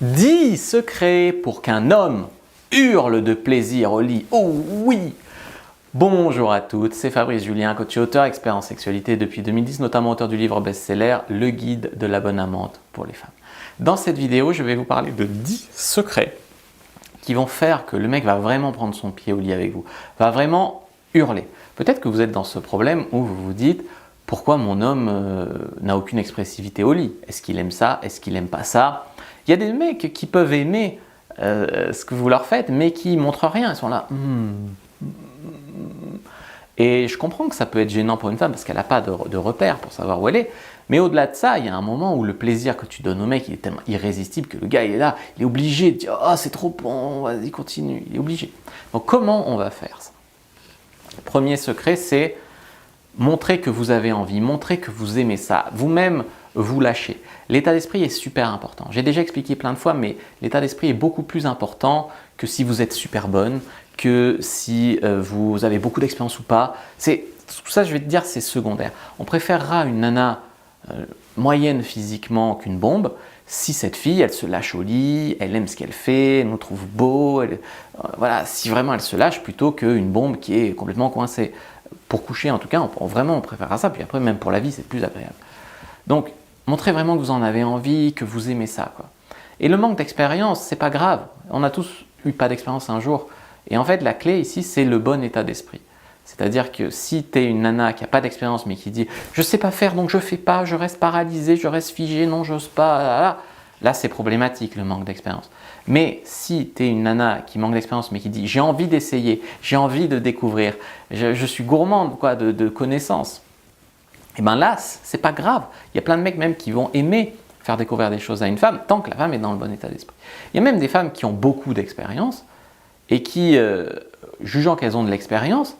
10 secrets pour qu'un homme hurle de plaisir au lit. Oh oui! Bonjour à toutes, c'est Fabrice Julien, coach et auteur, expert en sexualité depuis 2010, notamment auteur du livre best-seller Le guide de la bonne amante pour les femmes. Dans cette vidéo, je vais vous parler de 10 secrets qui vont faire que le mec va vraiment prendre son pied au lit avec vous, va vraiment hurler. Peut-être que vous êtes dans ce problème où vous vous dites « Pourquoi mon homme n'a aucune expressivité au lit? Est-ce qu'il aime ça? Est-ce qu'il n'aime pas ça ?» Il y a des mecs qui peuvent aimer ce que vous leur faites, mais qui ne montrent rien. Ils sont là. Et je comprends que ça peut être gênant pour une femme parce qu'elle n'a pas de repère pour savoir où elle est. Mais au-delà de ça, il y a un moment où le plaisir que tu donnes au mec, il est tellement irrésistible que le gars, il est là, il est obligé de dire « Oh, c'est trop bon, vas-y, continue ». Il est obligé. Donc, comment on va faire ça? Le premier secret, c'est montrer que vous avez envie, montrer que vous aimez ça. Vous-même, vous lâchez. L'état d'esprit est super important. J'ai déjà expliqué plein de fois, mais l'état d'esprit est beaucoup plus important que si vous êtes super bonne, que si vous avez beaucoup d'expérience ou pas. Tout ça, je vais te dire, c'est secondaire. On préférera une nana moyenne physiquement qu'une bombe si cette fille, elle se lâche au lit, elle aime ce qu'elle fait, elle nous trouve beau, voilà, si vraiment elle se lâche plutôt qu'une bombe qui est complètement coincée. Pour coucher, en tout cas, on préférera ça. Puis après, même pour la vie, c'est plus agréable. Donc, montrez vraiment que vous en avez envie, que vous aimez ça, quoi. Et le manque d'expérience, c'est pas grave. On a tous eu pas d'expérience un jour. Et en fait, la clé ici, c'est le bon état d'esprit. C'est-à-dire que si tu es une nana qui n'a pas d'expérience, mais qui dit « je ne sais pas faire, donc je ne fais pas, je reste paralysée, je reste figée, non, j'ose pas », là, c'est problématique, le manque d'expérience. Mais si tu es une nana qui manque d'expérience, mais qui dit « j'ai envie d'essayer, j'ai envie de découvrir, je suis gourmande quoi, de connaissances », et bien là, c'est pas grave. Il y a plein de mecs même qui vont aimer faire découvrir des choses à une femme, tant que la femme est dans le bon état d'esprit. Il y a même des femmes qui ont beaucoup d'expérience et qui, jugeant qu'elles ont de l'expérience,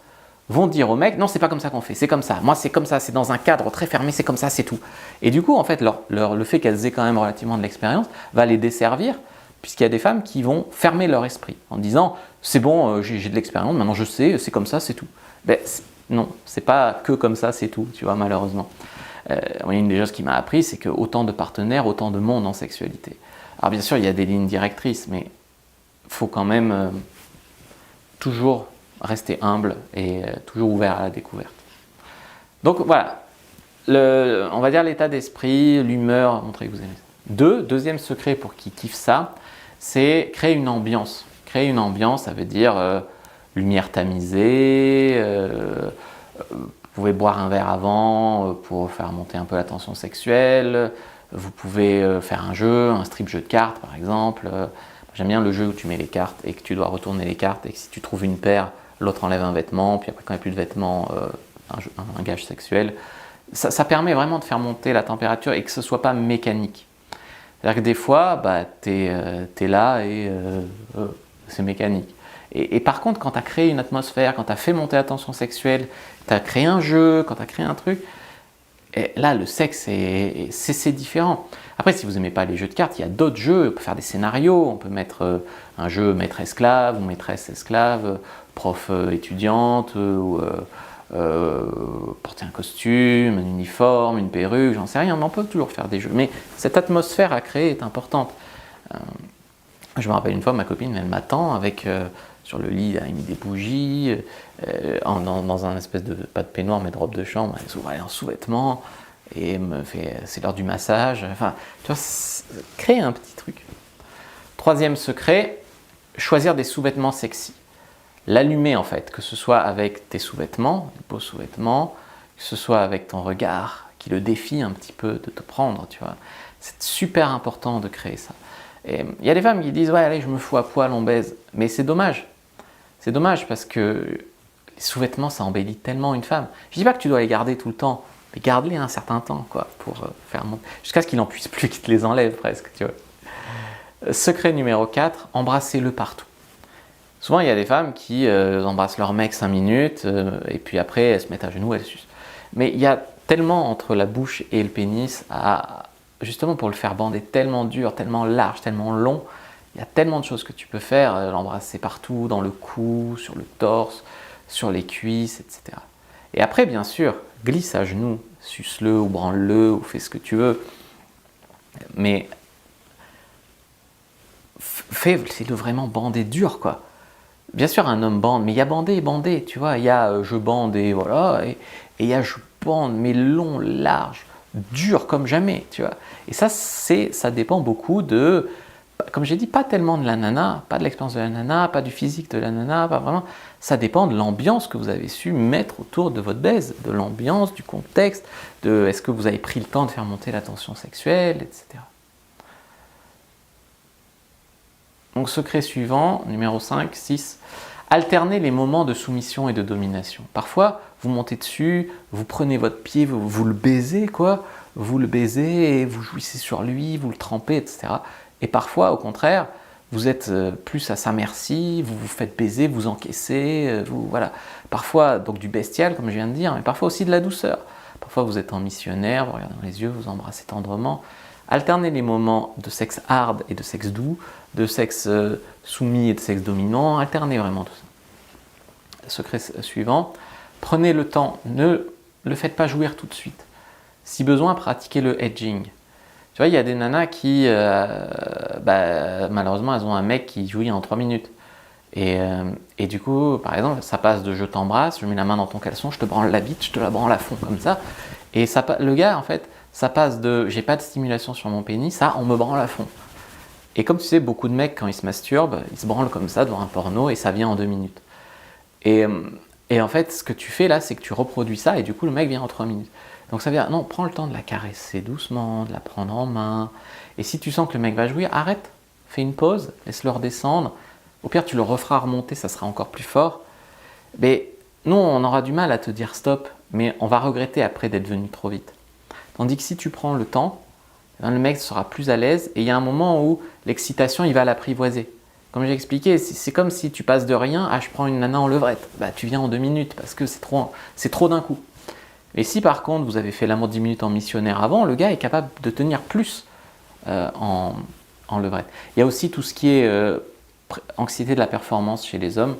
vont dire au mec « non, c'est pas comme ça qu'on fait, c'est comme ça, moi c'est comme ça, c'est dans un cadre très fermé, c'est comme ça, c'est tout ». Et du coup, en fait, le fait qu'elles aient quand même relativement de l'expérience va les desservir, puisqu'il y a des femmes qui vont fermer leur esprit en disant « c'est bon, j'ai de l'expérience, maintenant je sais, c'est comme ça, c'est tout ». Non, c'est pas que comme ça, c'est tout, tu vois, malheureusement. Une des choses qui m'a appris, c'est que autant de partenaires, autant de monde en sexualité. Alors bien sûr, il y a des lignes directrices, mais il faut quand même toujours rester humble et toujours ouvert à la découverte. Donc voilà, on va dire l'état d'esprit, l'humeur, montrer que vous aimez ça. Deuxième secret pour qui kiffe ça, c'est créer une ambiance. Créer une ambiance, ça veut dire lumière tamisée, vous pouvez boire un verre avant pour faire monter un peu la tension sexuelle, vous pouvez faire un jeu, un strip jeu de cartes par exemple. J'aime bien le jeu où tu mets les cartes et que tu dois retourner les cartes et que si tu trouves une paire, l'autre enlève un vêtement, puis après quand il n'y a plus de vêtements, un gage sexuel. Ça permet vraiment de faire monter la température et que ce ne soit pas mécanique. C'est-à-dire que des fois, tu es là et c'est mécanique. Et par contre, quand tu as créé une atmosphère, quand tu as fait monter la tension sexuelle, tu as créé un jeu, quand tu as créé un truc, et là, le sexe, c'est différent. Après, si vous n'aimez pas les jeux de cartes, il y a d'autres jeux. On peut faire des scénarios. On peut mettre un jeu maître-esclave ou maîtresse-esclave, prof-étudiante, ou porter un costume, un uniforme, une perruque, j'en sais rien. On peut toujours faire des jeux. Mais cette atmosphère à créer est importante. Je me rappelle une fois, ma copine, elle m'attend avec... sur le lit, elle a mis des bougies, dans un espèce de, pas de peignoir, mais de robe de chambre, elle est en sous-vêtements, et me fait, c'est l'heure du massage, enfin, tu vois, créer un petit truc. Troisième secret, choisir des sous-vêtements sexy. L'allumer en fait, que ce soit avec tes sous-vêtements, des beaux sous-vêtements, que ce soit avec ton regard, qui le défie un petit peu de te prendre, tu vois. C'est super important de créer ça. Et il y a des femmes qui disent « ouais, allez, je me fous à poil, on baise ». Mais c'est dommage. C'est dommage parce que les sous-vêtements, ça embellit tellement une femme. Je ne dis pas que tu dois les garder tout le temps, mais garde-les un certain temps, quoi, pour faire monter. Jusqu'à ce qu'il n'en puisse plus, qu'il te les enlève presque, tu vois. Secret numéro 4, embrassez-le partout. Souvent, il y a des femmes qui embrassent leur mec 5 minutes et puis après, elles se mettent à genoux, elles sucent. Mais il y a tellement entre la bouche et le pénis justement pour le faire bander tellement dur, tellement large, tellement long, il y a tellement de choses que tu peux faire, l'embrasser partout, dans le cou, sur le torse, sur les cuisses, etc. Et après, bien sûr, glisse à genoux, suce-le ou branle-le ou fais ce que tu veux. Mais fais-le vraiment bander dur, quoi. Bien sûr, un homme bande, mais il y a bandé et bandé, tu vois. Il y a je bande et voilà, et il y a je bande, mais long, large, dur comme jamais, tu vois. Et ça dépend beaucoup de, comme j'ai dit, pas tellement de la nana, pas de l'expérience de la nana, pas du physique de la nana, pas vraiment. Ça dépend de l'ambiance que vous avez su mettre autour de votre baise, de l'ambiance, du contexte, de est-ce que vous avez pris le temps de faire monter la tension sexuelle, etc. Donc secret suivant, numéro 5, 6, alternez les moments de soumission et de domination. Parfois, vous montez dessus, vous prenez votre pied, vous le baisez, quoi. Vous le baisez et vous jouissez sur lui, vous le trempez, etc. Et parfois, au contraire, vous êtes plus à sa merci, vous vous faites baiser, vous encaissez, voilà. Parfois, donc du bestial, comme je viens de dire, mais parfois aussi de la douceur. Parfois, vous êtes en missionnaire, vous regardez dans les yeux, vous embrassez tendrement. Alternez les moments de sexe hard et de sexe doux, de sexe soumis et de sexe dominant, alternez vraiment tout ça. Secret suivant, prenez le temps, ne le faites pas jouir tout de suite. Si besoin, pratiquez le edging. Tu vois, il y a des nanas qui, malheureusement, elles ont un mec qui jouit en 3 minutes. Et du coup, par exemple, ça passe de je t'embrasse, je mets la main dans ton caleçon, je te branle la bite, je te la branle à fond comme ça. Et ça, le gars, en fait, ça passe de j'ai pas de stimulation sur mon pénis à on me branle à fond. Et comme tu sais, beaucoup de mecs, quand ils se masturbent, ils se branlent comme ça devant un porno et ça vient en 2 minutes. Et en fait, ce que tu fais là, c'est que tu reproduis ça et du coup, le mec vient en 3 minutes. Donc ça veut dire, non, prends le temps de la caresser doucement, de la prendre en main. Et si tu sens que le mec va jouir, arrête, fais une pause, laisse-le redescendre. Au pire, tu le referas remonter, ça sera encore plus fort. Mais nous, on aura du mal à te dire stop, mais on va regretter après d'être venu trop vite. Tandis que si tu prends le temps, le mec sera plus à l'aise et il y a un moment où l'excitation, il va l'apprivoiser. Comme j'ai expliqué, c'est comme si tu passes de rien à je prends une nana en levrette. Bah, tu viens en 2 minutes parce que c'est trop d'un coup. Et si par contre vous avez fait l'amour 10 minutes en missionnaire avant, le gars est capable de tenir plus en levrette. Il y a aussi tout ce qui est anxiété de la performance chez les hommes.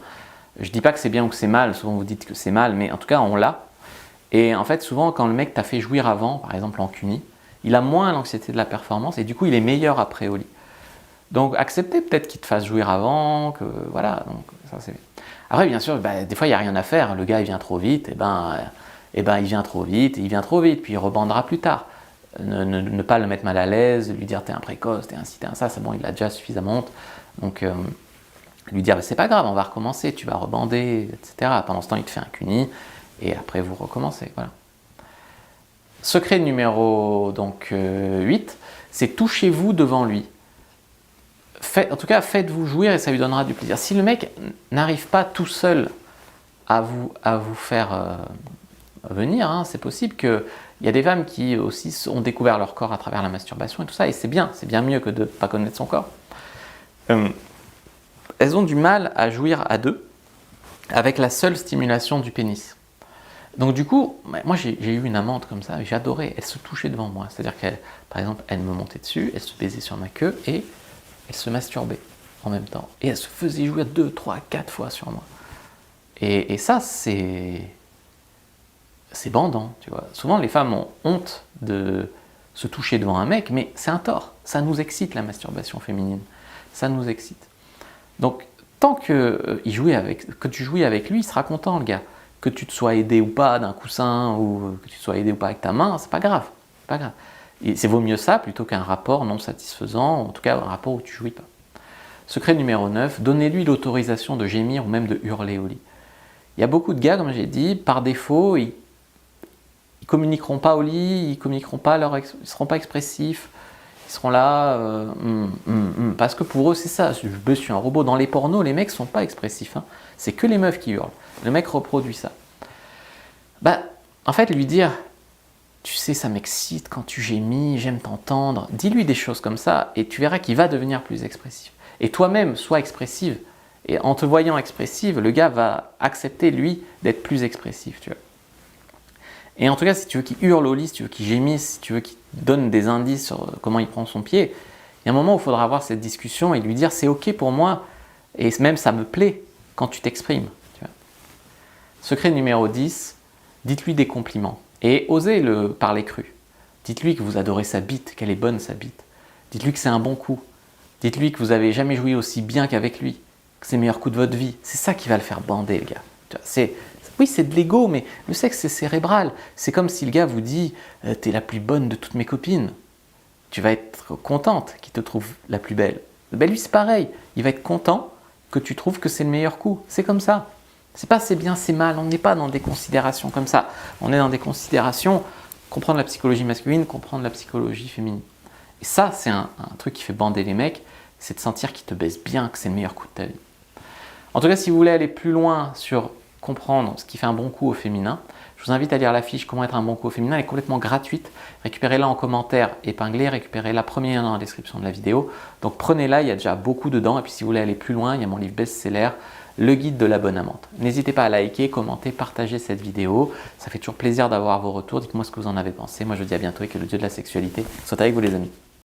Je dis pas que c'est bien ou que c'est mal, souvent vous dites que c'est mal, mais en tout cas on l'a. Et en fait souvent quand le mec t'a fait jouir avant, par exemple en cuni, il a moins l'anxiété de la performance et du coup il est meilleur après au lit. Donc acceptez peut-être qu'il te fasse jouir avant, que voilà, donc ça c'est bien. Après bien sûr, des fois il n'y a rien à faire, le gars il vient trop vite, il vient trop vite, puis il rebandera plus tard. Ne pas le mettre mal à l'aise, lui dire t'es un précoce, t'es un ci, t'es un ça, c'est bon, il a déjà suffisamment honte. Donc lui dire c'est pas grave, on va recommencer, tu vas rebander, etc. Pendant ce temps il te fait un cuni et après vous recommencez, voilà. Secret numéro 8, c'est touchez-vous devant lui. En tout cas, faites-vous jouir et ça lui donnera du plaisir. Si le mec n'arrive pas tout seul à vous faire venir, hein, c'est possible qu'il y a des femmes qui aussi ont découvert leur corps à travers la masturbation et tout ça, et c'est bien mieux que de ne pas connaître son corps. Elles ont du mal à jouir à deux avec la seule stimulation du pénis. Donc du coup, moi j'ai eu une amante comme ça, j'ai adoré, elle se touchait devant moi. C'est-à-dire qu'elle, par exemple, elle me montait dessus, elle se baisait sur ma queue et elle se masturbait en même temps. Et elle se faisait jouir 2, 3, 4 fois sur moi. Et ça, c'est bandant, tu vois. Souvent les femmes ont honte de se toucher devant un mec, mais c'est un tort. Ça nous excite la masturbation féminine. Ça nous excite. Donc tant que tu jouis avec lui, il sera content le gars. Que tu te sois aidé ou pas d'un coussin, ou que tu te sois aidé ou pas avec ta main, c'est pas grave. Pas grave. Et c'est vaut mieux ça plutôt qu'un rapport non satisfaisant, en tout cas un rapport où tu jouis pas. Secret numéro 9, donnez-lui l'autorisation de gémir ou même de hurler au lit. Il y a beaucoup de gars, comme j'ai dit, par défaut, ils communiqueront pas au lit, ils communiqueront pas ils seront pas expressifs, ils seront là, parce que pour eux c'est ça, je suis un robot. Dans les pornos, les mecs sont pas expressifs, hein. C'est que les meufs qui hurlent. Le mec reproduit ça. En fait, lui dire, tu sais, ça m'excite quand tu gémis, j'aime t'entendre. Dis-lui des choses comme ça et tu verras qu'il va devenir plus expressif. Et toi-même, sois expressive. Et en te voyant expressive, le gars va accepter, lui, d'être plus expressif, tu vois. Et en tout cas, si tu veux qu'il hurle au lit, si tu veux qu'il gémisse, si tu veux qu'il donne des indices sur comment il prend son pied, il y a un moment où il faudra avoir cette discussion et lui dire, c'est ok pour moi, et même ça me plaît quand tu t'exprimes. Secret numéro 10, dites-lui des compliments et osez le parler cru. Dites-lui que vous adorez sa bite, qu'elle est bonne sa bite. Dites-lui que c'est un bon coup. Dites-lui que vous n'avez jamais joui aussi bien qu'avec lui, que c'est le meilleur coup de votre vie. C'est ça qui va le faire bander, le gars. Oui, c'est de l'ego, mais le sexe, c'est cérébral. C'est comme si le gars vous dit « T'es la plus bonne de toutes mes copines ». Tu vas être contente qu'il te trouve la plus belle. Ben lui, c'est pareil. Il va être content que tu trouves que c'est le meilleur coup. C'est comme ça. C'est pas c'est bien, c'est mal. On n'est pas dans des considérations comme ça. On est dans des considérations, comprendre la psychologie masculine, comprendre la psychologie féminine. Et ça, c'est un truc qui fait bander les mecs, c'est de sentir qu'ils te baissent bien, que c'est le meilleur coup de ta vie. En tout cas, si vous voulez aller plus loin sur comprendre ce qui fait un bon coup au féminin, je vous invite à lire la fiche Comment être un bon coup au féminin. Elle est complètement gratuite. Récupérez-la en commentaire épinglé, récupérez-la premier lien dans la description de la vidéo. Donc prenez-la, il y a déjà beaucoup dedans. Et puis si vous voulez aller plus loin, il y a mon livre best-seller, Le guide de la bonne amante. N'hésitez pas à liker, commenter, partager cette vidéo. Ça fait toujours plaisir d'avoir vos retours. Dites-moi ce que vous en avez pensé. Moi je vous dis à bientôt et que le dieu de la sexualité soit avec vous les amis.